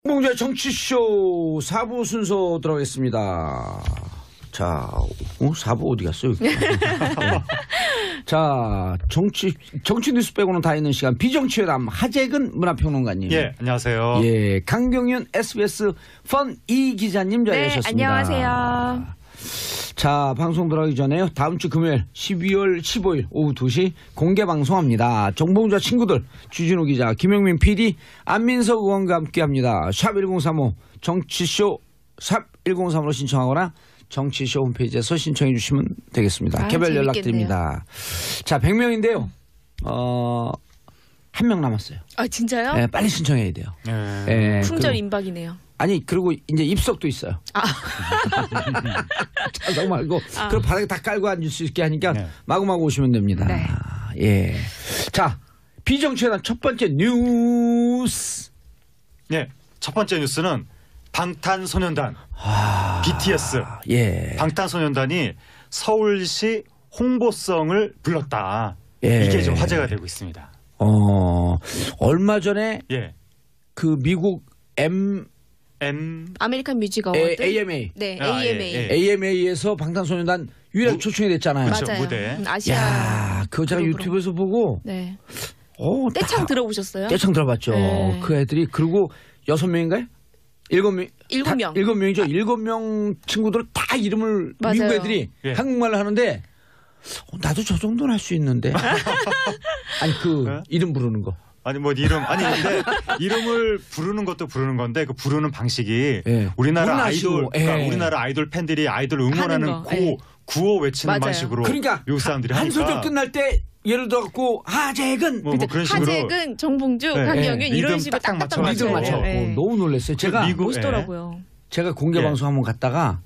봉주의 정치쇼 4부 순서 들어가겠습니다. 자, 4부 어디 갔어요? 자, 정치 뉴스 빼고는 다 있는 시간. 비정치회담 하재근 문화평론가님. 예, 안녕하세요. 예, 강경윤 SBS 펀 이 기자님 자리하셨습니다. 네, 안녕하세요. 자, 방송 들어가기 전에요. 다음 주 금요일 12월 15일 오후 2시 공개 방송합니다. 정봉주와 친구들 주진우 기자, 김영민 PD, 안민석 의원과 함께합니다. 샵 1035 정치쇼 샵 1035로 신청하거나 정치쇼 홈페이지에서 신청해 주시면 되겠습니다. 개별 연락드립니다. 자, 100명인데요. 한 명 남았어요. 아, 진짜요? 네, 빨리 신청해야 돼요. 네, 품절 임박이네요. 아니, 그리고 이제 입석도 있어요. 자석 말고 그럼 바닥에 다 깔고 앉을 수 있게 하니까 마구마구 오시면 됩니다. 네. 예. 자, 비정치회담 첫 번째 뉴스. 네, 첫 번째 뉴스는 방탄소년단 BTS. 예. 방탄소년단이 서울시 홍보성을 불렀다. 예. 이게 좀 화제가 되고 있습니다. 얼마 전에 그 미국 아메리칸 뮤직 어워드 AMA. 네, AMA. AMA에서 방탄소년단 유일하게 초청이 됐잖아요. 그렇죠, 맞아요. 무대. 아시아. 야, 그거 제가 그룹으로. 유튜브에서 보고 네. 떼창 들어보셨어요? 떼창 들어봤죠. 네. 그 애들이 그리고 6명인가요? 7명. 7명. 7명이죠. 7명 친구들 다 이름을 맞아요. 미국 애들이 한국말로 하는데 나도 저 정도는 할 수 있는데. 아니 이름 부르는 거. 아니 근데 이름을 부르는 것도 부르는 건데 그 부르는 방식이 우리나라 아이돌 그러니까 우리나라 아이돌 팬들이 아이돌 응원하는 구호 외치는 방식으로 그러니까 미국 사람들이 한 하니까 소절 끝날 때 예를 들어 갖고 하재근 뭐 그런 식으로 하재근, 정봉주, 강경윤 이런 식으로 딱 딱딱 맞춰. 맞춰. 너무 놀랐어요. 제가 멋있더라고요. 제가 공개 방송 한번 갔다가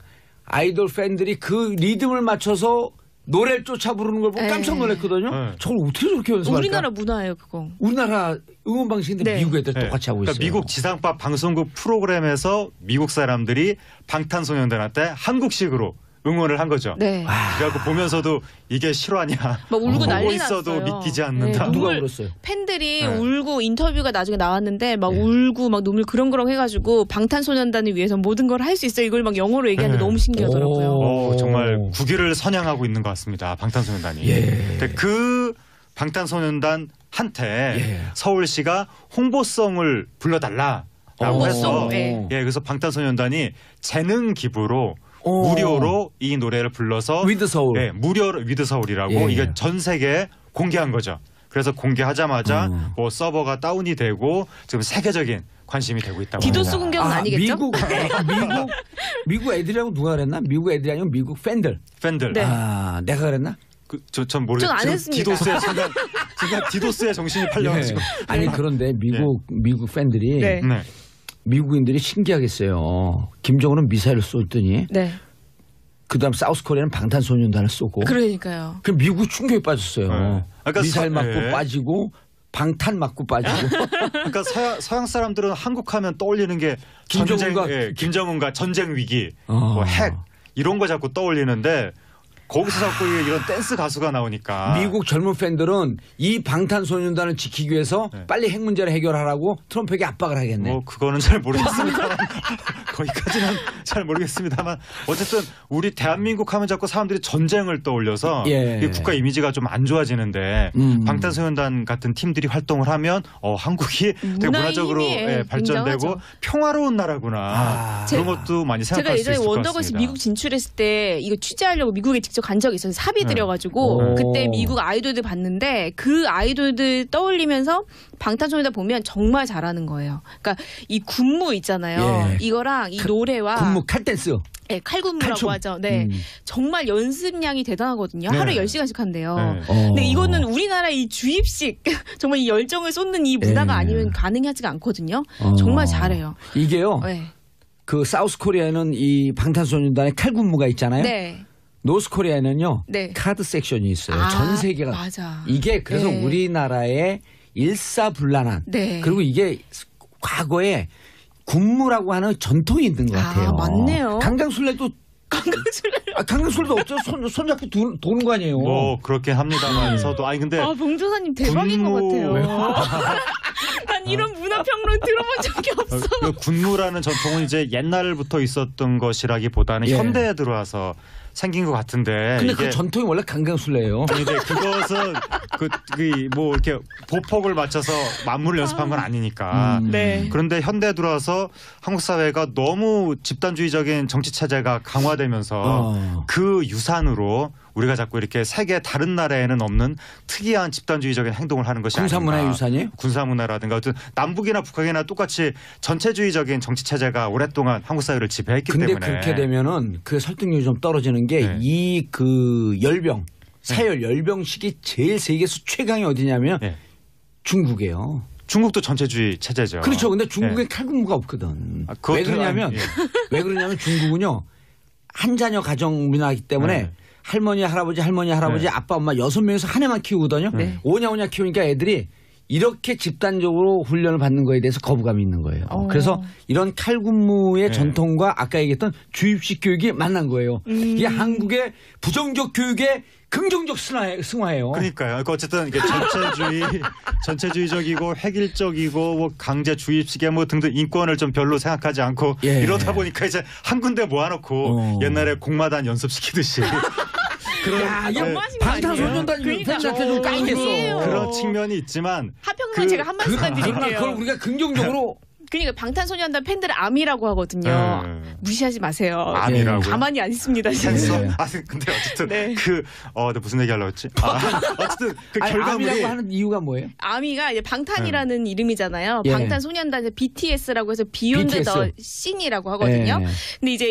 아이돌 팬들이 그 리듬을 맞춰서 노래를 쫓아 부르는 걸 보고 깜짝 놀랐거든요. 저걸 어떻게 저렇게 연습할까? 우리나라 문화예요, 그거. 우리나라 응원 방식인데 미국 애들 똑같이 하고 있어요. 그러니까 미국 지상파 방송국 프로그램에서 미국 사람들이 방탄소년단한테 한국식으로 응원을 한 거죠. 네. 그래갖고 보면서도 이게 실화냐. 막 울고 난리 보고 있어도 났어요. 믿기지 않는다. 누가 울었어요? 팬들이 울고 인터뷰가 나중에 나왔는데 막 울고 막 눈물 그렁그렁 해가지고 방탄소년단을 위해서 모든 걸 할 수 있어요. 이걸 막 영어로 얘기하는데 너무 신기하더라고요. 정말 국위를 선양하고 있는 것 같습니다. 방탄소년단이. 근데 그 방탄소년단한테 서울시가 홍보성을 불러달라라고 해서 그래서 방탄소년단이 재능 기부로 무료로 이 노래를 불러서 위드 서울. 무료로 위드 서울이라고 이게 전 세계에 공개한 거죠. 그래서 공개하자마자 뭐 서버가 다운이 되고 지금 세계적인 관심이 되고 있다고 합니다. 디도스 공격은 아니겠죠? 미국 애들이라고 누가 그랬나? 미국 애들이 아니고 미국 팬들. 네. 내가 그랬나? 전 모르겠어요. 전 안 했습니다. 디도스의 순간 디도스의 정신이 팔려가지고. 아니 그런데 미국 팬들이 미국인들이 신기하겠어요. 김정은은 미사일을 쏘더니 그다음 사우스코리아는 방탄소년단을 쏘고. 그러니까요. 그 미국 충격에 빠졌어요. 그러니까 미사일 맞고 빠지고 방탄 맞고 빠지고. 그러니까 서양 사람들은 한국하면 떠올리는 게 김정은과 전쟁 위기, 뭐 핵 이런 거 자꾸 떠올리는데 거기서 자꾸 이런 댄스 가수가 나오니까 미국 젊은 팬들은 이 방탄소년단을 지키기 위해서 빨리 핵 문제를 해결하라고 트럼프에게 압박을 하겠네. 뭐 그거는 잘 모르겠습니다. 거기까지는 잘 모르겠습니다만 어쨌든 우리 대한민국 하면 자꾸 사람들이 전쟁을 떠올려서 국가 이미지가 좀 안 좋아지는데 방탄소년단 같은 팀들이 활동을 하면 한국이 되게 문화적으로 발전되고 굉장하죠. 평화로운 나라구나. 그런 것도 많이 생각할 수 있을 것 같습니다. 제가 예전에 원더걸스 미국 진출했을 때 이거 취재하려고 미국에 직접 간 적이 있어서 사비 들여가지고 그때 미국 아이돌들 봤는데 그 아이돌들 떠올리면서 방탄소년단 보면 정말 잘하는 거예요. 그러니까 이 군무 있잖아요. 이거랑 이 노래와 군무 칼댄스. 칼군무라고 하죠. 정말 연습량이 대단하거든요. 하루에 10시간씩 한대요. 근데 이거는 우리나라 이 주입식 정말 이 열정을 쏟는 이 문화가 아니면 가능하지가 않거든요. 정말 잘해요. 이게요. 그 사우스코리아에는 이 방탄소년단의 칼군무가 있잖아요. 노스코리아에는요. 카드 섹션이 있어요. 전 세계가. 맞아. 이게 그래서 우리나라의 일사불란한 그리고 이게 과거에 군무라고 하는 전통이 있는 것 같아요. 맞네요. 강강술래도 없죠. 손 잡고 도는 거 아니에요. 뭐 그렇게 합니다만서도 근데 봉조사님 대박인 것 같아요. 나 난 이런 문화평론 들어본 적이 없어. 군무라는 전통은 이제 옛날부터 있었던 것이라기보다는 예. 현대에 들어와서 생긴 것 같은데. 근데 이게 그 전통이 원래 강강술래예요. 근데 그것은 뭐 이렇게 보폭을 맞춰서 만물을 연습한 건 아니니까. 네. 그런데 현대에 들어와서 한국 사회가 너무 집단주의적인 정치 체제가 강화되면서 그 유산으로 우리가 자꾸 이렇게 세계 다른 나라에는 없는 특이한 집단주의적인 행동을 하는 것이 군사문화의 아닌가. 유산이에요? 군사문화라든가 어떤 남북이나 북한이나 똑같이 전체주의적인 정치 체제가 오랫동안 한국 사회를 지배했기 근데 때문에. 그렇게 되면은 그 설득력이 좀 떨어지는 게 이 그 열병 사열 열병식이 제일 세계에서 최강이 어디냐면 네. 중국이에요. 중국도 전체주의 체제죠. 그렇죠. 근데 중국에 칼군무가 없거든. 아, 왜 그것도 그러냐면 예. 왜 그러냐면 중국은요 한 자녀 가정 문화이기 때문에 네. 할머니 할아버지 네. 아빠 엄마 6명에서 한 애만 키우거든요. 네. 오냐 키우니까 애들이 이렇게 집단적으로 훈련을 받는 거에 대해서 거부감이 있는 거예요. 그래서 이런 칼군무의 네. 전통과 아까 얘기했던 주입식 교육이 만난 거예요. 이게 한국의 부정적 교육의 긍정적 승화예요. 그러니까요. 그러니까 어쨌든 이게 전체주의적이고 획일적이고 뭐 강제 주입식에 뭐 등등 인권을 좀 별로 생각하지 않고 예. 이러다 보니까 이제 한 군데 모아놓고 옛날에 공마단 연습시키듯이 야, 이거 너무하신 거 방탄소년단 아니에요? 팬들한테 좀 까이겠어. 아니에요. 그런 측면이 있지만 하평론 제가 한 말씀만 그러나 드릴게요. 그걸 우리가 긍정적으로 그러니까 방탄소년단 팬들을 아미라고 하거든요. 네. 무시하지 마세요. 아미라고요? 가만히 안 있습니다. 지금. 했어. 네. 근데 어쨌든 네. 내가 무슨 얘기 하려고 했지? 어쨌든 그 아니, 결과물이 아미라고 하는 이유가 뭐예요? 아미가 이제 방탄이라는 이름이잖아요. 예. 방탄소년단 BTS라고 해서 비욘드 BTS. 더 씬이라고 하거든요. 예. 근데 이제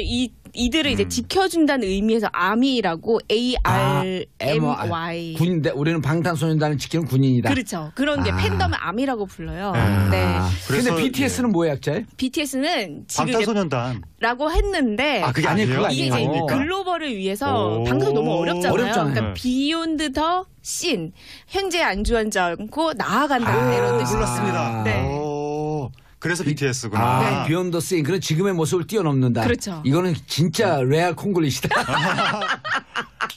이들을 이제 지켜준다는 의미에서 아미라고 ARMY. 군인데 우리는 방탄소년단을 지키는 군인이다. 그렇죠. 그런 게 팬덤을 아미라고 불러요. 네. 네. 그래서, 근데 BTS는 뭐의 약자예요? BTS는 지금 이제 방탄소년단. 라고 했는데 그게 아니, 아니에요? 그거 이게 이제 아니에요. 글로벌을 위해서 오. 방송이 너무 어렵잖아요. 어렵잖아요. 그러니까 비욘드 더 씬, 현재 안주하지 않고 나아간다 이런 뜻이 몰랐습니다. 네. 오, 그래서 BTS구나. 비욘드 씬. 그런 지금의 모습을 뛰어넘는다. 그렇죠. 이거는 진짜 레알 콩글리시다.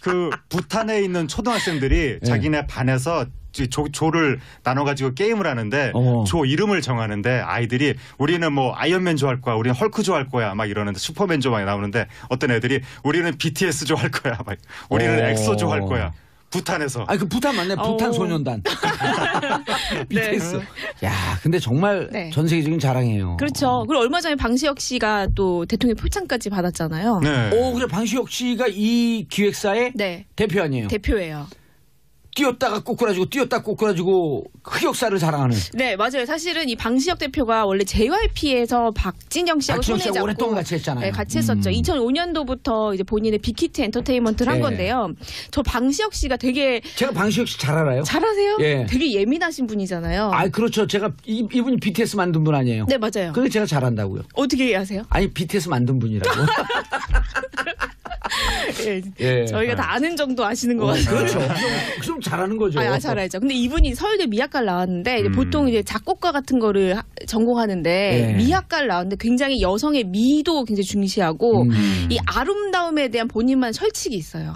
그 부탄에 있는 초등학생들이 자기네 반에서 조를 나눠가지고 게임을 하는데 조 이름을 정하는데 아이들이 우리는 뭐 아이언맨 좋아할 거야, 우리는 헐크 좋아할 거야 막 이러는데 슈퍼맨 좋아해 나오는데 어떤 애들이 우리는 BTS 좋아할 거야, 막 우리는 엑소 좋아할 거야. 부탄에서. 그 부탄 맞네. 부탄 소년단. BTS. 야, 근데 정말 네. 전 세계적인 자랑이에요. 그렇죠. 그리고 얼마 전에 방시혁 씨가 또 대통령 표창까지 받았잖아요. 네. 그래 방시혁 씨가 이 기획사의 네. 대표 아니에요? 대표예요. 뛰었다가 꼬꾸라지고 흑역사를 자랑하는. 네, 맞아요. 사실은 이 방시혁 대표가 원래 JYP에서 박진영 씨하고 박진영 씨하고 손에 오랫동안 잡고 같이 했잖아요. 네, 같이 했었죠. 2005년도부터 이제 본인의 빅히트 엔터테인먼트를 한 네. 건데요. 저 방시혁 씨가 되게 제가 방시혁 씨 잘 알아요. 잘하세요? 예. 되게 예민하신 분이잖아요. 그렇죠. 제가 이분이 BTS 만든 분 아니에요. 네, 맞아요. 그게 제가 잘한다고요. 어떻게 아세요? 아니 BTS 만든 분이라고. 예. 예. 저희가 다 아는 정도 아시는 것 같아요. 그렇죠. 좀 잘하는 거죠. 잘 알죠. 근데 이분이 서울대 미학과를 나왔는데 이제 보통 이제 작곡가 같은 거를 전공하는데 예. 미학과를 나왔는데 굉장히 여성의 미도 굉장히 중시하고 이 아름다움에 대한 본인만 설칙이 있어요.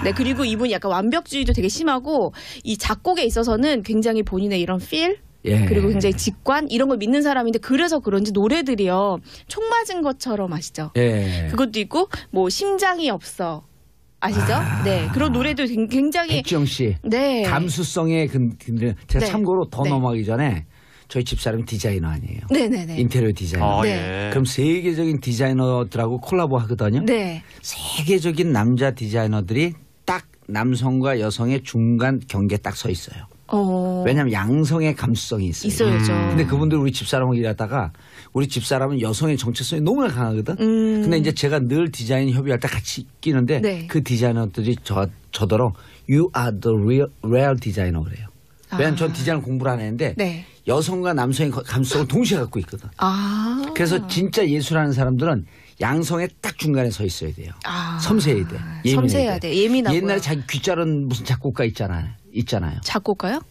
네, 그리고 이분이 약간 완벽주의도 되게 심하고 이 작곡에 있어서는 굉장히 본인의 이런 필 예. 그리고 굉장히 직관 이런 걸 믿는 사람인데 그래서 그런지 노래들이요 총 맞은 것처럼 아시죠? 예. 그것도 있고 뭐 심장이 없어 아시죠? 네 그런 노래도 굉장히 백지영 씨. 네 감수성의 근데 제가 네. 참고로 더 네. 넘어가기 전에 저희 집사람이 디자이너 아니에요. 네네네 인테리어 디자이너. 네. 예. 그럼 세계적인 디자이너들하고 콜라보 하거든요. 네 세계적인 남자 디자이너들이 딱 남성과 여성의 중간 경계에 딱 서 있어요. 왜냐하면 양성의 감수성이 있어요. 있어야죠. 근데 그분들 우리 집사람하고 일하다가 우리 집사람은 여성의 정체성이 너무나 강하거든. 근데 이제 제가 늘 디자인 협의할 때 같이 끼는데 네. 그 디자이너들이 저더러 You are the real designer 그래요. 왜냐하면 전 디자인 공부를 안 했는데 네. 여성과 남성의 감수성을 동시에 갖고 있거든. 그래서 진짜 예술하는 사람들은 양성의 딱 중간에 서 있어야 돼요. 섬세해야 돼. 섬세해야 돼. 예민하고. 옛날에 자기 귀 자른 무슨 작곡가 있잖아요. 작곡가요?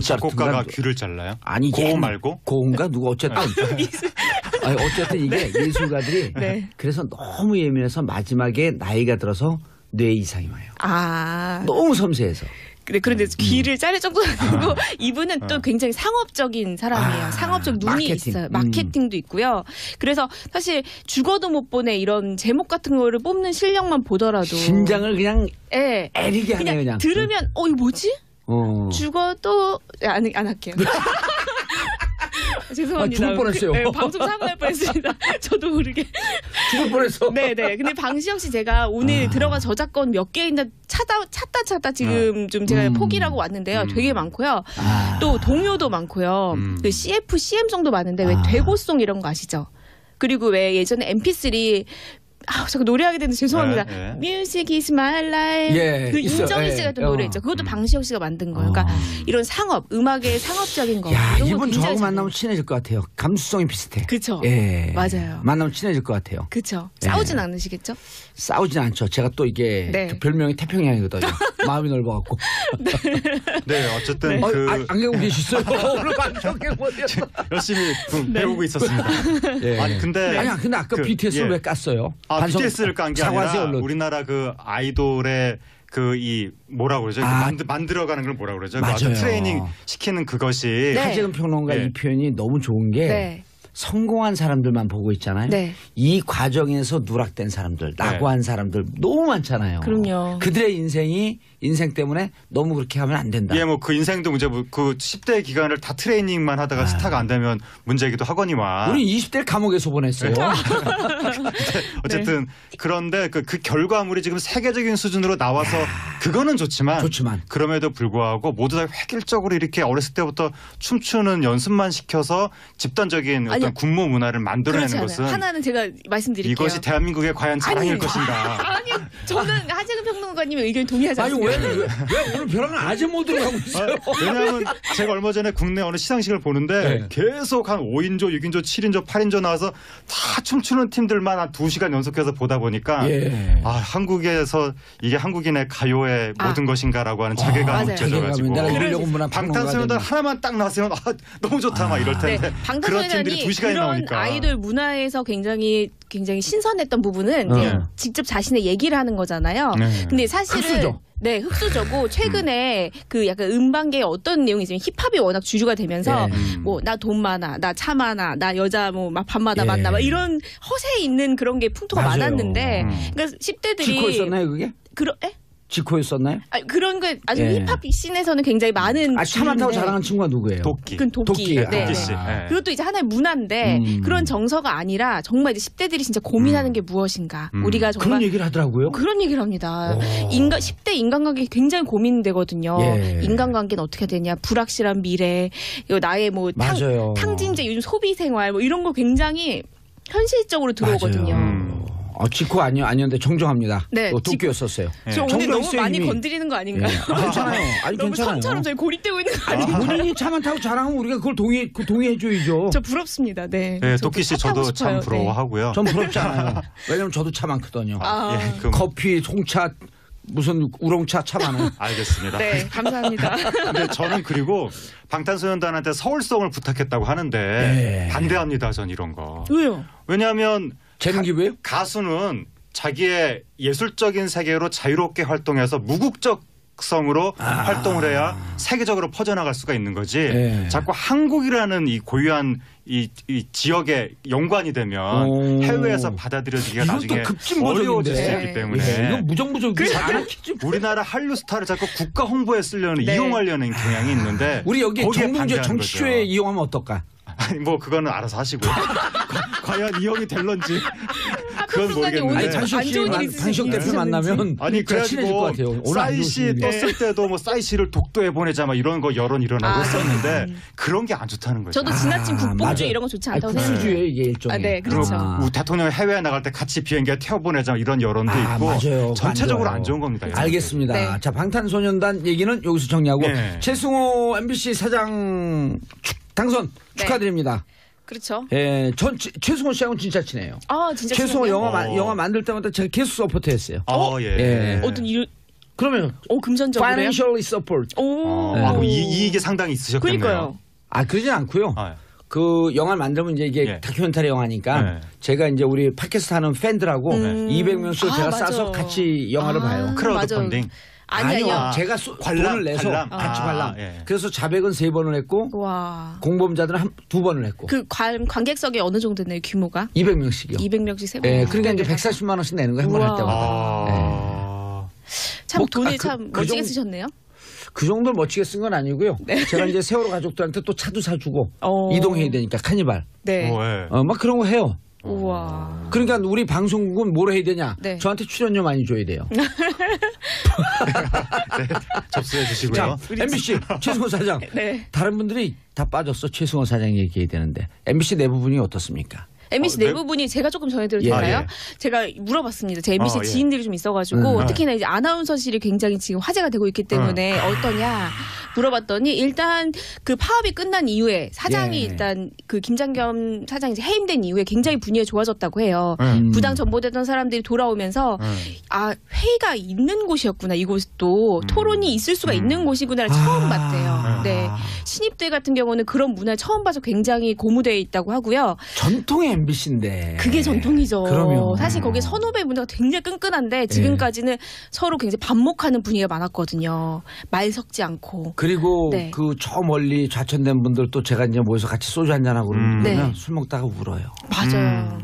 작곡가가 귀를 잘라요? 아니 고음 말고? 고음가 누가 어쨌든 어쨌든 이게 예술가들이 네. 그래서 너무 예민해서 마지막에 나이가 들어서 뇌 이상이 와요. 아. 너무 섬세해서. 그런데 귀를 자를 정도는 아니고 이분은 또 굉장히 상업적인 사람이에요. 상업적 눈이 마케팅. 있어요. 마케팅도 있고요. 그래서 사실 죽어도 못 보내 이런 제목 같은 거를 뽑는 실력만 보더라도 심장을 그냥 예. 애리게 하네 그냥. 들으면 이거 뭐지? 죽어도 안 할게요. 죄송합니다. 죽을 뻔했어요. 네, 방송 사고 날 뻔했습니다. 저도 모르게. 죽을 뻔했어. 네네. 근데 방시혁 씨 제가 오늘 들어가 저작권 몇 개인가 찾다 지금 좀 제가 포기하고 왔는데요. 되게 많고요. 또 동요도 많고요. 그 CF, CM송도 많은데 왜 되고송 이런 거 아시죠? 그리고 왜 예전에 MP3 자꾸 노래하게 되는데 죄송합니다. Music is my life. 예, 그 있어요. 인정희 씨가 했던 노래 있죠. 그것도 방시혁 씨가 만든 거예요. 그러니까 이런 상업, 음악의 상업적인 거. 야, 이런 거 이분 굉장히 저하고 잘 만나면 친해질 것 같아요. 감수성이 비슷해. 그쵸. 예. 맞아요. 만나면 친해질 것 같아요. 그렇죠. 예. 싸우진 않으시겠죠? 싸우진 않죠. 제가 또 이게 네. 그 별명이 태평양이거든요. 마음이 넓어갖고. 네, 어쨌든 그 안경 계셨어요? 오늘 방송에 못했어. 열심히 배우고 있었습니다. 예. 아니 근데 아니야, 근데 아까 BTS를 왜 깠어요? BTS를 깐 게 사과하세요, 아니라 얼른. 우리나라 그 아이돌의 그 이 뭐라고 그러죠? 만들어가는 걸 뭐라고 그러죠? 맞아요. 그 트레이닝 시키는 그것이 네. 하재근 평론가 예. 이 표현이 너무 좋은 게 네. 성공한 사람들만 보고 있잖아요. 네. 이 과정에서 누락된 사람들, 낙오한 사람들 너무 많잖아요. 그럼요. 그들의 인생 때문에 너무 그렇게 하면 안 된다. 예, 뭐 그 인생도 문제, 그 10대 기간을 다 트레이닝만 하다가 스타가 안 되면 문제이기도 하거니와. 우리 20대를 감옥에서 보냈어요. 어쨌든 그런데 그 결과물이 지금 세계적인 수준으로 나와서 그거는 좋지만 그럼에도 불구하고 모두 다 획일적으로 이렇게 어렸을 때부터 춤추는 연습만 시켜서 집단적인 어떤 군무 문화를 만들어내는 것은 하나는 제가 말씀드릴게요. 이것이 대한민국의 과연 자랑일 것인가. 아니 저는 하재근 평론가님의 의견에 동의하지 않습니다. 아니 왜 오늘 벼랑은 아재 모드로 가고 있어요? 왜냐하면 제가 얼마 전에 국내 어느 시상식을 보는데 계속 한 5인조, 6인조, 7인조, 8인조 나와서 다 춤추는 팀들만 한 2시간 연속해서 보다 보니까 한국에서 이게 한국인의 가요의 모든 것인가라고 하는 자괴감이 느껴져가지고 방탄소년단 하나만 딱 나왔으면 너무 좋다 막 이럴 텐데 그런 팀들이 2시간이 나오니까 아이돌 문화에서 굉장히 신선했던 부분은 이제 직접 자신의 얘기를 하는 거잖아요. 근데 사실은 흑수저. 네, 흑수저고 최근에 그 약간 음반계에 어떤 내용이 있으면 힙합이 워낙 주류가 되면서 뭐 나 돈 많아, 나 차 많아, 나 여자 뭐 막 밤마다 만나 막 이런 허세 있는 그런 게 풍토가 많았는데 그러니까 10대들이 지코였었나요 그게? 지코였었나요? 그런 게 아주 힙합 씬에서는 굉장히 많은 차만 타고 자랑하는 친구가 누구예요? 도끼. 도끼 씨. 그것도 이제 하나의 문화인데 그런 정서가 아니라 정말 이제 10대들이 진짜 고민하는 게 무엇인가. 우리가 정말 그런 얘기를 하더라고요. 그런 얘기를 합니다. 10대 인간관계 굉장히 고민되거든요. 인간관계는 어떻게 되냐. 불확실한 미래. 나의 뭐 탕진제 요즘 소비 생활 뭐 이런 거 굉장히 현실적으로 들어오거든요. 지코 아니었는데 정정합니다. 네, 도끼였었어요. 저 오늘 너무 많이 건드리는 거 아닌가요? 괜찮아요. 아니 너무 괜찮아요. 처럼 저희 고립되고 있는 거 아니 아니에요? 본인이 차만 타고 자랑하면 우리가 그걸 동의해줘야죠. 저 부럽습니다. 네. 도끼 씨 저도 참 부러워하고요. 전 부럽지 않아요. 왜냐면 저도 차 많거든요. 커피, 송차, 무슨 우롱차 차 많아요. 알겠습니다. 네, 감사합니다. 근데 저는 그리고 방탄소년단한테 서울송을 부탁했다고 하는데 반대합니다. 전 이런 거. 왜요? 왜냐하면 재능 기부예요? 가수는 자기의 예술적인 세계로 자유롭게 활동해서 무국적성으로 활동을 해야 세계적으로 퍼져나갈 수가 있는 거지. 자꾸 한국이라는 이 고유한 이 지역에 연관이 되면 해외에서 받아들여지기가 나중에 어려워질 수 있기 때문에 이건 무정부적 우리나라 한류 스타를 자꾸 국가 홍보에 쓰려는 이용하려는 경향이 있는데 우리 여기 정봉주 정치쇼에 이용하면 어떨까? 아니 뭐 그거는 알아서 하시고요. 과연 이용이 될런지 그건 모르겠는데. 단식 대표 만나면 아니 그래가지고 싸이씨 떴을 때도 뭐 싸이씨를 독도해 보내자 막 이런 거 여론 일어나고 했었는데 그런 게 안 좋다는 거죠. 저도 지나친 국뽕주의 이런 거 좋지 않다고 생각해요. 국뽕주의 이게 일종의. 네, 그렇죠. 대통령 해외에 나갈 때 같이 비행기에 태워보내자 이런 여론도 있고 맞아요. 전체적으로 안 좋은 겁니다. 알겠습니다. 네. 자 방탄소년단 얘기는 여기서 정리하고 최승호 MBC 사장 당선 축하드립니다. 그렇죠. 전 최승호 씨하고는 진짜 친해요. 진짜 최승호 영화 만들 때마다 제가 계속 서포트했어요. 어떤 일 그러면 금전적으로요? Financially support. 이익이 상당히 있으셨겠네요. 그러니까요. 그러진 않고요. 그 영화를 만들면 이제 이게 다큐멘터리 영화니까 제가 이제 우리 팟캐스트 하는 팬들하고 200명 수 제가 싸서 같이 영화를 봐요. 크라우드 펀딩. 아니요. 제가 돈을 내서 같이 관람. 예. 그래서 자백은 3번을 했고 와. 공범자들은 2번을 했고. 그 관객석이 어느 정도 되나요, 규모가? 200명씩이요. 200명씩 3번. 예, 그러니까 이제 140만 원씩 내는 거예요, 한 번 할 때마다. 참 뭐, 돈을 참 그 멋지게 정도- 쓰셨네요. 그 정도를 멋지게 쓴 건 아니고요. 제가 이제 세월호 가족들한테 또 차도 사주고 이동해야 되니까 카니발. 네. 예. 막 그런 거 해요. 우와. 그러니까 우리 방송국은 뭘 해야 되냐? 네. 저한테 출연료 많이 줘야 돼요. 접수해 주시고요. 자, MBC 최승호 사장. 네. 다른 분들이 다 빠졌어. 최승호 사장 얘기해야 되는데 MBC 내부 분이 어떻습니까? MBC 내부분이 제가 조금 전해드려도 예, 될까요? 예. 제가 물어봤습니다. 제 MBC 예. 지인들이 좀 있어가지고 네. 특히나 이제 아나운서실이 굉장히 지금 화제가 되고 있기 때문에 어떠냐 물어봤더니 일단 그 파업이 끝난 이후에 사장이 예. 일단 그 김장겸 사장이 이제 해임된 이후에 굉장히 분위기가 좋아졌다고 해요. 부당 전보되던 사람들이 돌아오면서 아 회의가 있는 곳이었구나 이곳도 토론이 있을 수가 있는 곳이구나를 처음 봤대요. 네. 신입들 같은 경우는 그런 문화를 처음 봐서 굉장히 고무되어 있다고 하고요. 전통의 MBC인데. 그게 전통이죠. 그러면. 사실 거기 선후배 문화가 굉장히 끈끈한데 지금까지는 서로 굉장히 반목하는 분위기가 많았거든요. 말 섞지 않고. 그리고 네. 그 저 멀리 좌천된 분들 또 제가 이제 모여서 같이 소주 한잔하고 그러면 네. 술 먹다가 울어요. 맞아요.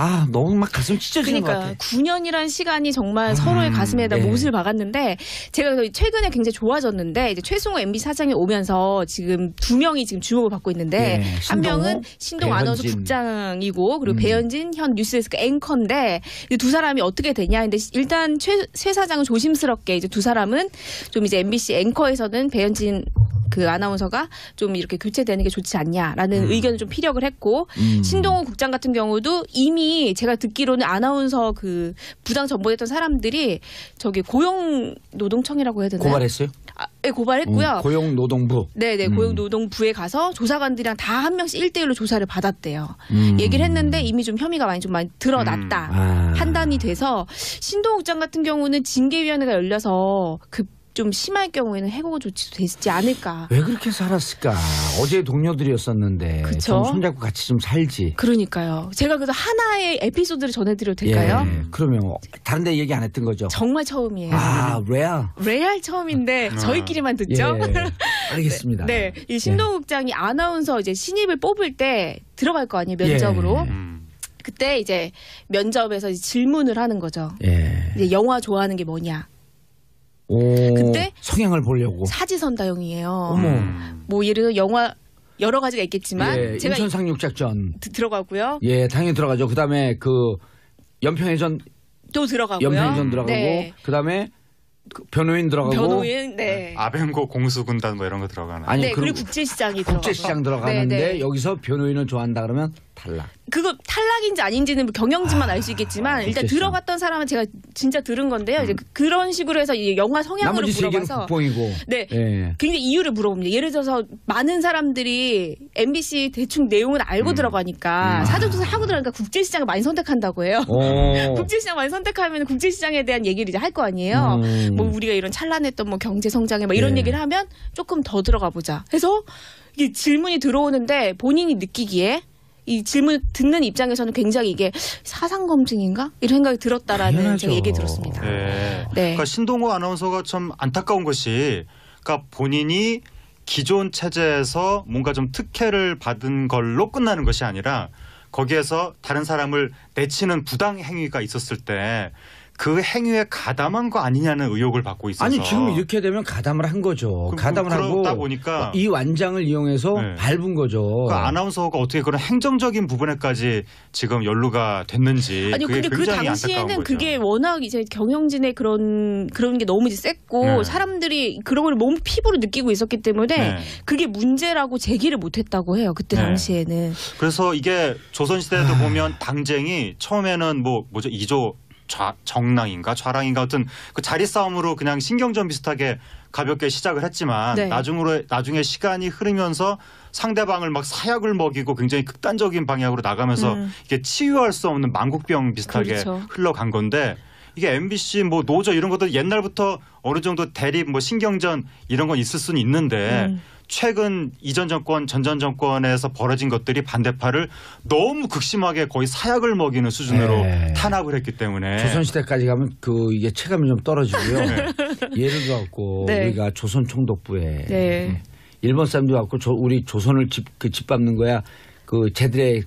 아, 너무 막 가슴 찢어지는 것 그러니까 같아. 9년이라는 시간이 정말 서로의 가슴에다 네. 못을 박았는데 제가 그래서 최근에 굉장히 좋아졌는데 이제 최승호 MB 사장이 오면서 지금 2명이 지금 주목을 받고 있는데 네, 한 신동호, 명은 신동 아나운서 배현진. 국장이고 그리고 배현진 현 뉴스데스크 앵커인데 이 두 사람이 어떻게 되냐 근데 일단 최 사장은 조심스럽게 이제 두 사람은 좀 이제 MBC 앵커에서는 배현진 그 아나운서가 좀 이렇게 교체되는 게 좋지 않냐라는 의견을 좀 피력을 했고 신동호 국장 같은 경우도 이미 제가 듣기로는 아나운서 그 부당 전보됐던 사람들이 저기 고용노동청이라고 해야 되나요? 고발했어요? 네, 고발했고요. 고용노동부. 네네 고용노동부에 가서 조사관들이랑 다 한 명씩 1대1로 조사를 받았대요. 얘기를 했는데 이미 좀 혐의가 많이 드러났다 판단이 돼서 신동호 국장 같은 경우는 징계위원회가 열려서 그 좀 심할 경우에는 해고 조치도 되지 않을까. 왜 그렇게 살았을까? 어제 동료들이었었는데 그쵸? 좀 손잡고 같이 좀 살지. 그러니까요. 제가 그래서 하나의 에피소드를 전해드려도 될까요? 예, 그러면 다른 데 얘기 안 했던 거죠? 정말 처음이에요. 아, 레알. 레알 처음인데 저희끼리만 듣죠. 예, 알겠습니다. 네, 이 신동욱 국장이 아나운서 이제 신입을 뽑을 때 들어갈 거 아니에요 면접으로. 예. 그때 이제 면접에서 이제 질문을 하는 거죠. 예. 이제 영화 좋아하는 게 뭐냐? 오, 그때 성향을 보려고. 사지선다형이에요. 어머. 뭐 예를 들어 영화 여러 가지가 있겠지만 예, 제가 인천 상륙작전. 들어가고요. 예, 당연히 들어가죠. 그다음에 그 연평해전 또 들어가고요. 연평해전 들어가고 네. 그다음에 그 변호인 들어가고 변호인, 네. 아벤고 공수군단 뭐 이런 거 들어가나. 아니 네, 그리고 국제시장이 들어가고. 국제시장 들어가는데 네, 네. 여기서 변호인을 좋아한다 그러면 탈락. 그거 탈락인지 아닌지는 경영진만 알 수 있겠지만 일단 국제시장. 들어갔던 사람은 제가 진짜 들은 건데요. 이제 그런 식으로 해서 이 영화 성향으로 나머지 세 개는 물어봐서 국뽕이고. 네. 예. 굉장히 이유를 물어봅니다. 예를 들어서 많은 사람들이 MBC 대충 내용을 알고 들어가니까 사전조사 하고 들어가니까 국제시장을 많이 선택한다고 해요. 오. 국제시장 많이 선택하면 국제시장에 대한 얘기를 이제 할 거 아니에요. 뭐 우리가 이런 찬란했던 뭐 경제 성장에 뭐 이런 네. 얘기를 하면 조금 더 들어가 보자. 해서 이게 질문이 들어오는데 본인이 느끼기에 이 질문 듣는 입장에서는 굉장히 이게 사상 검증인가 이런 생각이 들었다라는 당연하죠. 제가 얘기 들었습니다. 네. 네. 그러니까 신동호 아나운서가 참 안타까운 것이 그러니까 본인이 기존 체제에서 뭔가 좀 특혜를 받은 걸로 끝나는 것이 아니라 거기에서 다른 사람을 내치는 부당 행위가 있었을 때 그 행위에 가담한 거 아니냐는 의혹을 받고 있어서 아니 지금 이렇게 되면 가담을 한 거죠. 가담을 하고 그러다 보니까 이 완장을 이용해서 네. 밟은 거죠. 그러니까 아나운서가 어떻게 그런 행정적인 부분에까지 지금 연루가 됐는지 아니 그게 근데 그 굉장히 안타까운 당시에는 거죠. 그게 워낙 이제 경영진의 그런 게 너무 이제 셌고 네. 사람들이 그런 걸 몸 피부로 느끼고 있었기 때문에 네. 그게 문제라고 제기를 못했다고 해요. 그때 네. 당시에는. 그래서 이게 조선시대에도 보면 당쟁이 처음에는 뭐죠 2조 정랑인가 좌랑인가 어떤 그 자리 싸움으로 그냥 신경전 비슷하게 가볍게 시작을 했지만 네. 나중에 시간이 흐르면서 상대방을 막 사약을 먹이고 굉장히 극단적인 방향으로 나가면서 이게 치유할 수 없는 만국병 비슷하게 그렇죠. 흘러간 건데 이게 MBC 뭐 노조 이런 것도 옛날부터 어느 정도 대립 뭐 신경전 이런 건 있을 수는 있는데 최근 이전 정권, 전전 정권에서 벌어진 것들이 반대파를 너무 극심하게 거의 사약을 먹이는 수준으로 탄압을 했기 때문에 조선시대까지 가면 이게 체감이 좀 떨어지고요. 예를 들어갖고 우리가 조선 총독부에 일본 사람들 갖고 우리 조선을 짓밟는 거야. 쟤들의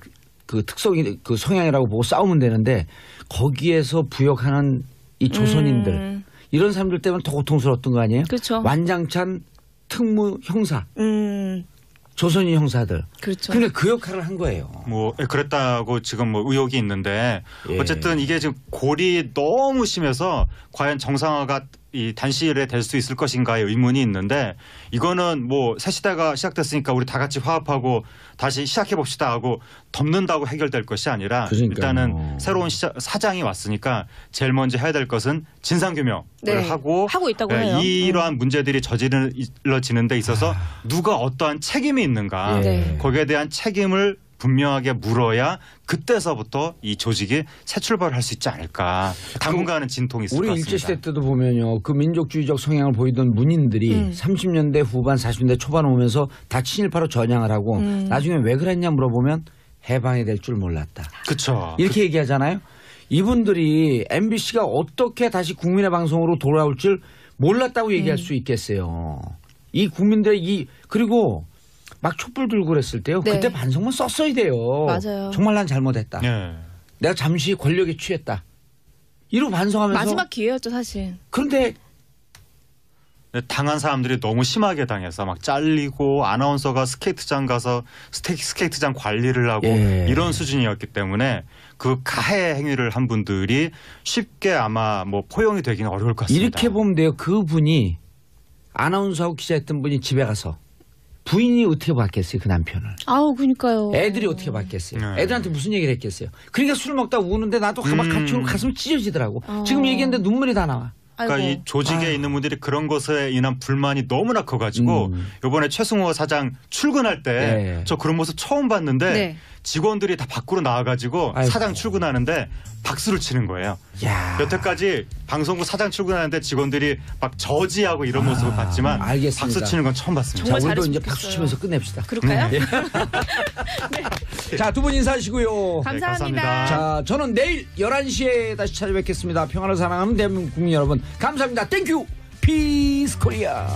특성이 성향이라고 보고 싸우면 되는데 거기에서 부역하는 이 조선인들 이런 사람들 때문에 더 고통스러웠던 거 아니에요? 그렇죠. 완장찬 특무 형사, 조선인 형사들. 그렇죠. 그러니까 그 역할을 한 거예요. 그랬다고 지금 의혹이 있는데 어쨌든 이게 지금 골이 너무 심해서 과연 정상화가 이 단시일에 될 수 있을 것인가의 의문이 있는데 이거는 새 시대가 시작됐으니까 우리 다 같이 화합하고 다시 시작해 봅시다 하고 덮는다고 해결될 것이 아니라 그러니까요. 일단은 새로운 사장이 왔으니까 제일 먼저 해야 될 것은 진상규명을 하고 있다고 해요. 이러한 문제들이 저질러지는 데 있어서 누가 어떠한 책임이 있는가 거기에 대한 책임을 분명하게 물어야 그때서부터 이 조직이 새 출발을 할 수 있지 않을까. 당분간은 진통이 있을 것 같습니다. 우리 일제시대 때도 보면요. 그 민족주의적 성향을 보이던 문인들이 30년대 후반 40년대 초반 오면서 다 친일파로 전향을 하고 나중에 왜 그랬냐 물어보면 해방이 될 줄 몰랐다. 그렇죠. 이렇게 얘기하잖아요. 이분들이 MBC가 어떻게 다시 국민의 방송으로 돌아올 줄 몰랐다고 얘기할 수 있겠어요. 이 국민들의 그리고 막 촛불 들고 그랬을 때요. 그때 반성문 썼어야 돼요. 맞아요. 정말 난 잘못했다. 내가 잠시 권력에 취했다. 이러고 반성하면서. 마지막 기회였죠 사실. 그런데 당한 사람들이 너무 심하게 당해서 막 잘리고 아나운서가 스케이트장 가서 스케이트장 관리를 하고 이런 수준이었기 때문에 그 가해 행위를 한 분들이 쉽게 아마 포용이 되기는 어려울 것 같습니다. 이렇게 보면 돼요. 그분이 아나운서하고 기자했던 분이 집에 가서 부인이 어떻게 봤겠어요, 그 남편을. 그러니까요. 애들이 어떻게 봤겠어요. 애들한테 무슨 얘기를 했겠어요. 그러니까 술 먹다 우는데 나도 막 같이 울고 가슴이 찢어지더라고. 지금 얘기했는데 눈물이 다 나와. 그러니까 이 조직에 있는 분들이 그런 것에 인한 불만이 너무나 커가지고 이번에 최승호 사장 출근할 때 저 그런 모습 처음 봤는데 직원들이 다 밖으로 나와가지고 사장 출근하는데 박수를 치는 거예요. 여태까지 방송국 사장 출근하는데 직원들이 막 저지하고 이런 모습을 봤지만 알겠습니다. 박수 치는 건 처음 봤습니다. 정말 우리도 이제 잘했으면 박수 좋겠어요. 치면서 끝냅시다. 그럴까요? 자, 두 분 인사하시고요. 감사합니다. 자, 저는 내일 11시에 다시 찾아뵙겠습니다. 평화를 사랑하는 대한민국 국민 여러분 감사합니다. 땡큐 피스 코리아.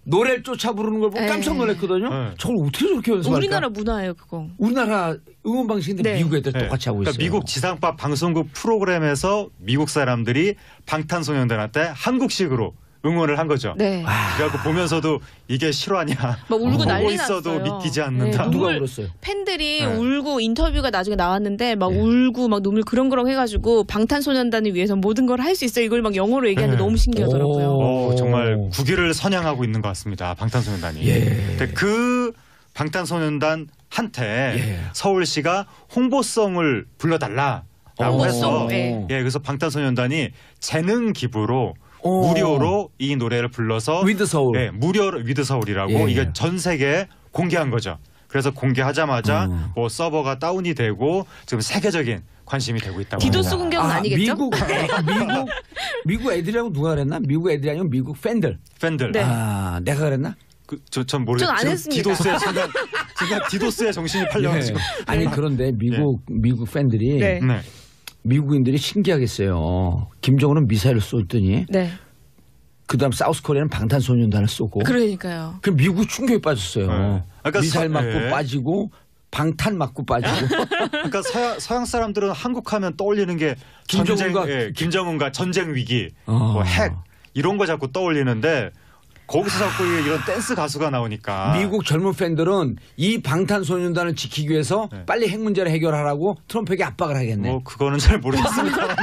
노래를 쫓아 부르는 걸 보고 깜짝 놀랐거든요. 저걸 어떻게 저렇게 연습할까? 우리나라 문화예요 그거. 우리나라 응원 방식인데 미국 애들 똑같이 하고 있어요. 그러니까 미국 지상파 방송국 프로그램에서 미국 사람들이 방탄소년단한테 한국식으로 응원을 한 거죠. 그래갖고 보면서도 이게 실화냐. 막 울고 난리 보고 있어도 났어요. 믿기지 않는다. 누가 울었어요? 팬들이 울고 인터뷰가 나중에 나왔는데 막 울고 막 눈물 그렁그렁 해가지고 방탄소년단을 위해서 모든 걸 할 수 있어 이걸 막 영어로 얘기하는데 너무 신기하더라고요. 정말 국위를 선양하고 있는 것 같습니다. 방탄소년단이. 근데 그 방탄소년단한테 서울시가 홍보성을 불러달라라고 해서 그래서 방탄소년단이 재능 기부로 무료로 이 노래를 불러서 위드 서울. 무료로 위드 서울이라고 이게 전 세계에 공개한 거죠. 그래서 공개하자마자 서버가 다운이 되고 지금 세계적인 관심이 되고 있다고 합니다. 디도스 공격은 아니겠죠? 미국 애들이라고 누가 그랬나? 미국 애들이 아니고 미국 팬들. 내가 그랬나? 전 모르겠어요. 전 안 했습니다. 디도스의 순간 디도스의 정신이 팔려가지고. 아니 그런데 미국 팬들이 미국인들이 신기하겠어요. 김정은은 미사일을 쏘더니 그다음 사우스코리아는 방탄소년단을 쏘고. 그러니까요. 그럼 미국 충격에 빠졌어요. 그러니까 미사일 맞고 빠지고 방탄 맞고 빠지고. 그러니까 서양 사람들은 한국하면 떠올리는 게 김정은과 전쟁 위기, 핵 이런 거 자꾸 떠올리는데 거기서 자꾸 이런 댄스 가수가 나오니까 미국 젊은 팬들은 이 방탄소년단을 지키기 위해서 빨리 핵 문제를 해결하라고 트럼프에게 압박을 하겠네. 그거는 잘 모르겠습니다만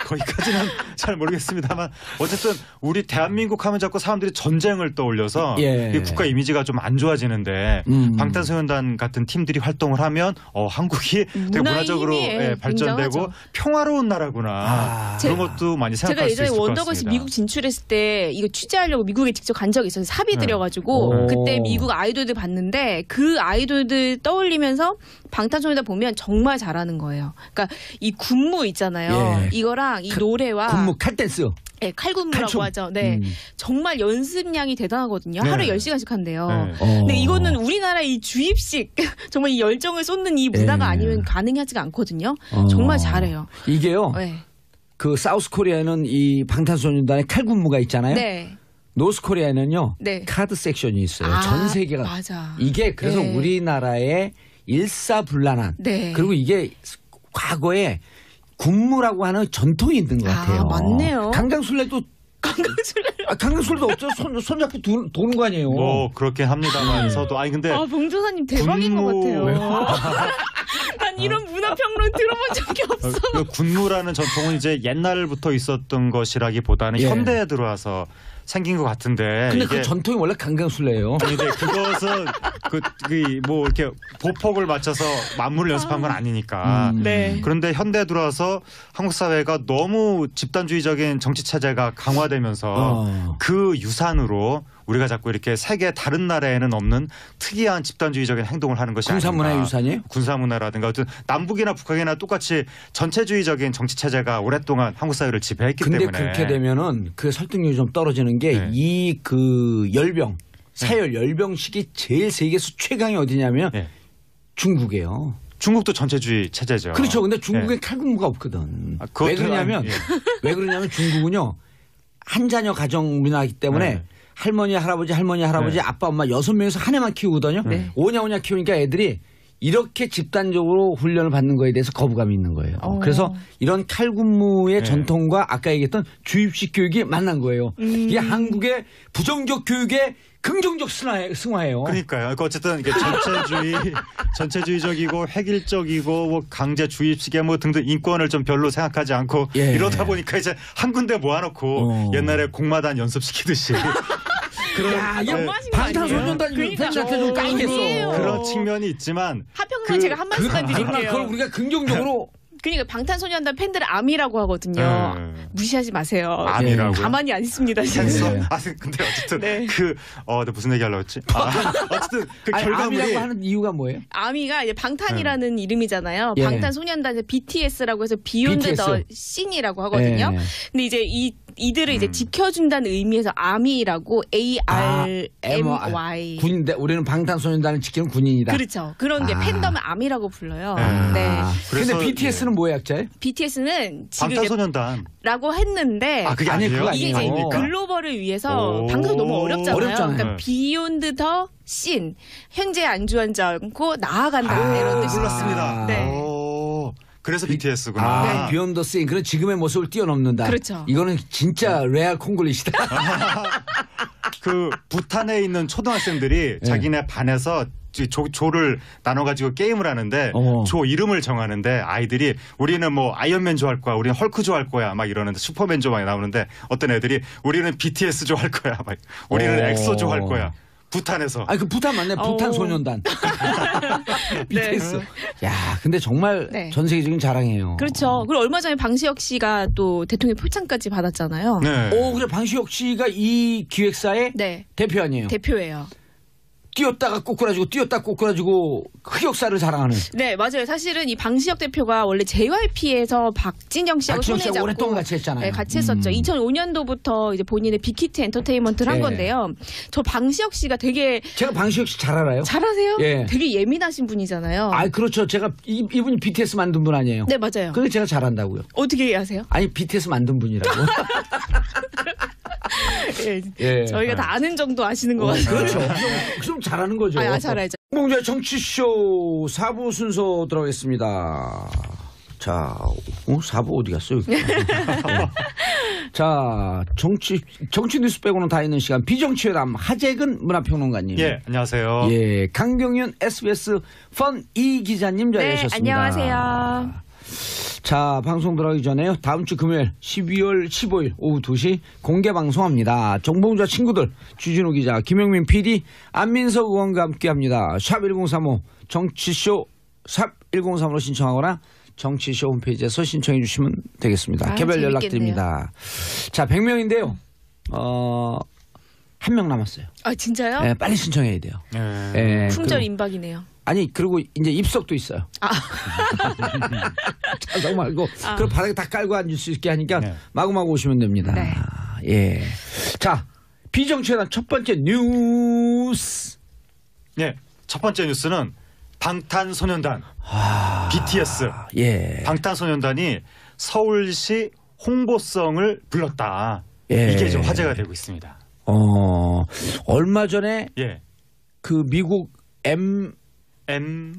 거기까지는 잘 모르겠습니다만 어쨌든 우리 대한민국 하면 자꾸 사람들이 전쟁을 떠올려서 이 국가 이미지가 좀 안 좋아지는데 방탄소년단 같은 팀들이 활동을 하면 한국이 되게 문화적으로 발전되고 굉장하죠. 평화로운 나라구나 그런 것도 많이 생각할 수 있을 것 같습니다. 제가 예전에 원더걸스 미국 진출했을 때 이거 취재하려고 미국에 직접 간 적이 있어요. 사비 들여가지고 그때 미국 아이돌들 봤는데 그 아이돌들 떠올리면서 방탄소년단 보면 정말 잘하는 거예요. 그러니까 이 군무 있잖아요. 예. 이거랑 이 노래와 군무 칼댄스. 네, 칼군무라고 칼춤. 하죠. 네, 정말 연습량이 대단하거든요. 네. 하루에 10시간씩 한대요. 네. 근데 이거는 우리나라 이 주입식 정말 이 열정을 쏟는 이 문화가 예. 아니면 가능하지가 않거든요. 정말 잘해요. 이게요. 네. 그 사우스 코리아에는 이 방탄소년단의 칼군무가 있잖아요. 네. 노스 코리아에는요. 네. 카드 섹션이 있어요. 아, 전 세계가. 맞아. 이게 그래서 네. 우리나라의 일사불란한. 네. 그리고 이게 과거에 군무라고 하는 전통이 있는 것 같아요. 맞네요. 강강술래도 강강술래도 없죠. 손잡고 도는 거 아니에요. 뭐 그렇게 합니다만서도 아니 근데 봉조사님 대박인 것 같아요. 난 이런 문화평론 들어본 적이 없어. 그 군무라는 전통은 이제 옛날부터 있었던 것이라기보다는 예. 현대에 들어와서 생긴 것 같은데 근데 이게 그 전통이 원래 강강술래예요. 근데 그것은 뭐 이렇게 보폭을 맞춰서 만물을 연습한 건 아니니까. 네. 그런데 현대에 들어와서 한국 사회가 너무 집단주의적인 정치 체제가 강화되면서 그 유산으로 우리가 자꾸 이렇게 세계 다른 나라에는 없는 특이한 집단주의적인 행동을 하는 것이 군사문화의 아닌가. 유산이에요? 군사문화라든가 어떤 남북이나 북한이나 똑같이 전체주의적인 정치 체제가 오랫동안 한국 사회를 지배했기 근데 때문에. 그렇게 되면은 그 설득력이 좀 떨어지는 게 네. 이 그 열병 사열 열병식이 제일 세계에서 최강이 어디냐면 네. 중국이에요. 중국도 전체주의 체제죠. 그렇죠. 근데 중국에 네. 칼군무가 없거든. 아, 그것도 왜 그러냐면 예. 왜 그러냐면 중국은요 한 자녀 가정 문화이기 때문에 네. 할머니 할아버지 네. 아빠 엄마 6명에서 한 애만 키우거든요. 네. 오냐 키우니까 애들이 이렇게 집단적으로 훈련을 받는 거에 대해서 거부감이 있는 거예요. 그래서 이런 칼군무의 네. 전통과 아까 얘기했던 주입식 교육이 만난 거예요. 이게 한국의 부정적 교육의 긍정적 승화예요. 그러니까요. 그러니까 어쨌든 이게 전체주의적이고 획일적이고 뭐 강제 주입식의 뭐 등등 인권을 좀 별로 생각하지 않고 예. 이러다 보니까 이제 한 군데 모아놓고 옛날에 공마단 연습시키듯이 야, 이게 너무하신 거 아니에요? 방탄소년단 그러니까. 팬한테 좀 까이겠어. 아니에요. 그런 측면이 있지만 하평론 제가 한 말씀만 그러나 드릴게요. 그걸 우리가 긍정적으로 그러니까 방탄소년단 팬들을 아미라고 하거든요. 네. 무시하지 마세요. 암이라고요? 가만히 안 있습니다. 지금. 네. 아 근데 어쨌든 네. 내가 무슨 얘기 하려고 했지? 어쨌든 그 아니, 결과물이 암이라고 하는 이유가 뭐예요? 아미가 이제 방탄이라는 이름이잖아요. 예. 방탄소년단 BTS라고 해서 비욘드 BTS. 더 씬이라고 하거든요. 예. 근데 이제 이들을 이제 지켜준다는 의미에서 아미라고 ARMY. 군인데 우리는 방탄소년단을 지키는 군인이다. 그렇죠. 그런 게 팬덤을 아미라고 불러요. 네. 그래서 근데 BTS는 뭐의 약자예요? BTS는 지금 이제 방탄소년단 라고 했는데 그게 아니, 아니에요? 그거 이게 이제 아니에요. 글로벌을 위해서 오. 방송 너무 어렵잖아요. 어렵잖아요. 그러니까 네. 비욘드 더 씬 현재 안주하지 않고 나아간다 이런 뜻이 몰랐습니다. 네. 오, 그래서 BTS구나. 네. 비욘드 씬 그런 지금의 모습을 뛰어넘는다. 그렇죠. 이거는 진짜 레알 콩글리시다. 그 부탄에 있는 초등학생들이 자기네 반에서 조를 나눠가지고 게임을 하는데 조 이름을 정하는데 아이들이 우리는 뭐 아이언맨 좋아할 거야, 우리는 헐크 좋아할 거야 막 이러는데 슈퍼맨 좋아해 나오는데 어떤 애들이 우리는 BTS 좋아할 거야, 막 우리는 엑소 좋아할 거야. 부탄에서. 아니 그 부탄 맞네. 부탄 소년단. BTS. 야, 근데 정말 네. 전 세계적인 자랑이에요. 그렇죠. 그리고 얼마 전에 방시혁 씨가 또 대통령 표창까지 받았잖아요. 네. 그래 방시혁 씨가 이 기획사의 네. 대표 아니에요. 대표예요. 뛰었다가 꼬꾸라지고 흑역사를 자랑하는. 네, 맞아요. 사실은 이 방시혁 대표가 원래 JYP에서 박진영 씨하고 박진영 손에 씨하고 잡고 오랫동안 같이 했잖아요. 네, 같이 했었죠. 2005년도부터 이제 본인의 빅히트 엔터테인먼트를 한 네. 건데요. 저 방시혁 씨가 되게 제가 방시혁 씨 잘 알아요. 잘하세요? 예. 되게 예민하신 분이잖아요. 아, 그렇죠. 제가 이분이 BTS 만든 분 아니에요. 네, 맞아요. 근데 제가 잘한다고요. 어떻게 아세요? 아니 BTS 만든 분이라고. 예. 예. 저희가 다 아는 정도 아시는 것 같아요. 그렇죠. 좀 잘하는 거죠. 잘 알죠. 봉주의 정치쇼 4부 순서 들어가겠습니다. 자, 4부 어디 갔어요? 네. 자, 정치 뉴스 빼고는 다 있는 시간. 비정치회담 하재근 문화평론가님. 예, 안녕하세요. 예, 강경윤 SBS 펀 이 기자님 자리하셨습니다. 네, 안녕하세요. 자, 방송 들어가기 전에요. 다음 주 금요일 12월 15일 오후 2시 공개 방송합니다. 정봉주와 친구들, 주진우 기자, 김영민 PD, 안민석 의원과 함께합니다. 샵 1035 정치쇼 샵 1035로 신청하거나 정치쇼 홈페이지에서 신청해 주시면 되겠습니다. 개별 재밌겠네요. 연락드립니다. 자, 100명인데요. 한 명 남았어요. 아 진짜요? 예, 빨리 신청해야 돼요. 예. 예, 품절 그리고- 임박이네요. 아니 그리고 이제 입석도 있어요. 아. 자석 말고 그럼 바닥에 다 깔고 앉을 수 있게 하니까 네. 마구마구 오시면 됩니다. 네. 예. 자 비정치회담 첫 번째 뉴스. 예. 첫 번째 뉴스는 방탄소년단 BTS 예. 방탄소년단이 서울시 홍보성을 불렀다. 예. 이게 좀 화제가 되고 있습니다. 얼마 전에 예. 그 미국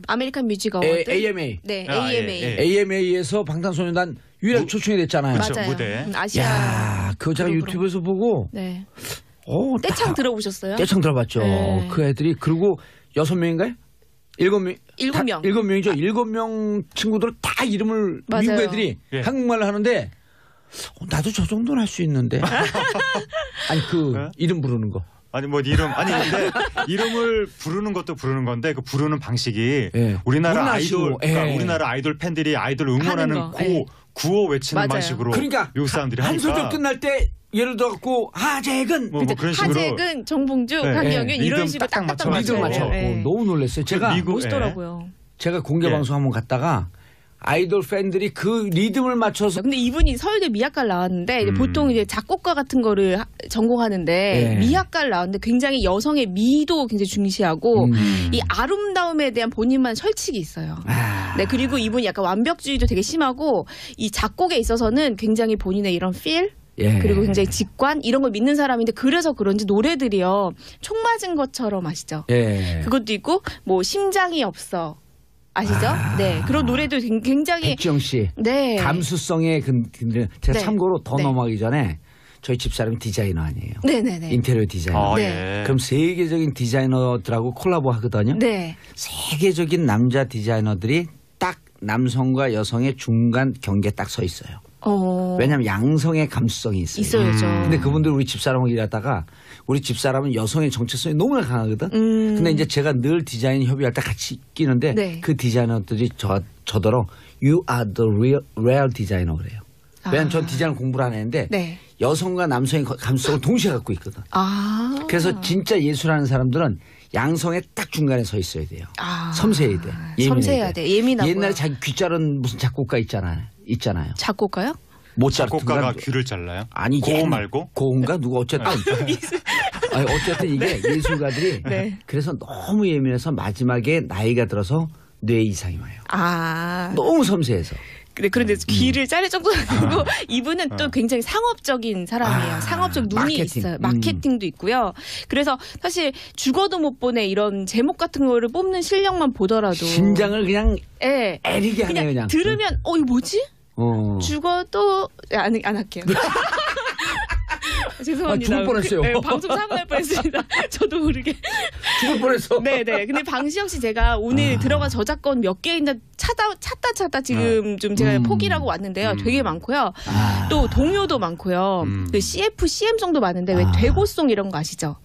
아메리칸 뮤직 어워드. AMA 네, 아, AMA. 예, 예. AMA에서 방탄소년단 유일하게 초청이 됐잖아요. 그렇죠. 맞아요. 무대. 아시아. 야, 그거 제가 그룹으로. 유튜브에서 보고 네. 다 떼창 들어보셨어요? 떼창 들어봤죠. 네. 그 애들이 그리고 6명인가요? 7명. 일곱 명. 7명이죠. 7명 친구들 다 이름을 맞아요. 미국 애들이 예. 한국말을 하는데 나도 저 정도는 할 수 있는데. 아니 그 네? 이름 부르는 거. 아니 뭐 이름 아니 근데 이름을 부르는 것도 부르는 건데 그 부르는 방식이 예. 우리나라 문화시고, 아이돌 그러니까 예. 우리나라 아이돌 팬들이 아이돌 응원하는 하는 거, 예. 구호 외치는 맞아요. 방식으로 그러니까 미국 사람들이 한 하니까 소절 끝날 때 예를 들어 갖고 하재근 뭐 그런 식으로 하재근, 정봉주, 네. 강경윤 네. 이런 리듬 식으로 딱딱 딱딱 맞춰가지고. 리듬 맞춰요. 맞춰 갖고 네. 너무 놀랐어요. 제가 미국- 멋있더라고요. 제가 공개 예. 방송 한번 갔다가 아이돌 팬들이 그 리듬을 맞춰서 근데 이분이 서울대 미학과를 나왔는데 이제 보통 이제 작곡가 같은 거를 전공하는데 예. 미학과를 나왔는데 굉장히 여성의 미도 굉장히 중시하고 이 아름다움에 대한 본인만 설칙이 있어요. 네, 그리고 이분이 약간 완벽주의도 되게 심하고 이 작곡에 있어서는 굉장히 본인의 이런 필 예. 그리고 굉장히 직관 이런 걸 믿는 사람인데 그래서 그런지 노래들이요 총 맞은 것처럼 아시죠? 예. 그것도 있고 뭐 심장이 없어 아시죠? 네 그런 노래도 굉장히 백지영 씨 네 감수성의 근데 제가 네. 참고로 더 네. 넘어가기 전에 저희 집사람이 디자이너 아니에요. 네네네 인테리어 디자이너. 아, 네. 예. 그럼 세계적인 디자이너들하고 콜라보 하거든요. 네 세계적인 남자 디자이너들이 딱 남성과 여성의 중간 경계에 딱 서 있어요. 왜냐하면 양성의 감수성이 있어요. 있어야죠. 근데 그분들 우리 집사람하고 일하다가 우리 집사람은 여성의 정체성이 너무나 강하거든. 근데 이제 제가 늘 디자인 협의할 때 같이 끼는데 네. 그 디자이너들이 저더러 You are the real designer 그래요. 왜냐하면 전 디자인 공부를 안 했는데 네. 여성과 남성의 감수성을 동시에 갖고 있거든. 아 그래서 진짜 예술하는 사람들은 양성의 딱 중간에 서 있어야 돼요. 아. 섬세해야 돼. 예민해야 섬세해야 돼. 예민하고요. 옛날에 자기 귀 자른 무슨 작곡가 있잖아요. 작곡가요? 작곡가가 모차르트인가? 귀를 잘라요? 아니 고음 말고? 고음가 누가 어쨌든 아니 어쨌든 이게 예술가들이 네. 그래서 너무 예민해서 마지막에 나이가 들어서 뇌 이상이 와요. 아 너무 섬세해서. 그런데 귀를 자를 정도는 아니고 이분은 또 굉장히 상업적인 사람이에요. 아, 상업적 눈이 마케팅. 있어요. 마케팅도 있고요. 그래서 사실 죽어도 못 보내 이런 제목 같은 거를 뽑는 실력만 보더라도 심장을 그냥 예. 애리게 하네 그냥 그냥. 들으면 이거 뭐지? 죽어도 죽어도 안 할게요. 죄송합니다. 죽을 뻔했어요. 네, 방송 사고 날 뻔했습니다. 저도 모르게. 죽을 뻔했어. 네네. 근데 방시혁 씨 제가 오늘 들어가 저작권 몇 개 있나 찾다 지금 좀 제가 포기라고 왔는데요. 되게 많고요. 또 동요도 많고요. 그 CF, CM송도 많은데 왜 되고송 이런 거 아시죠?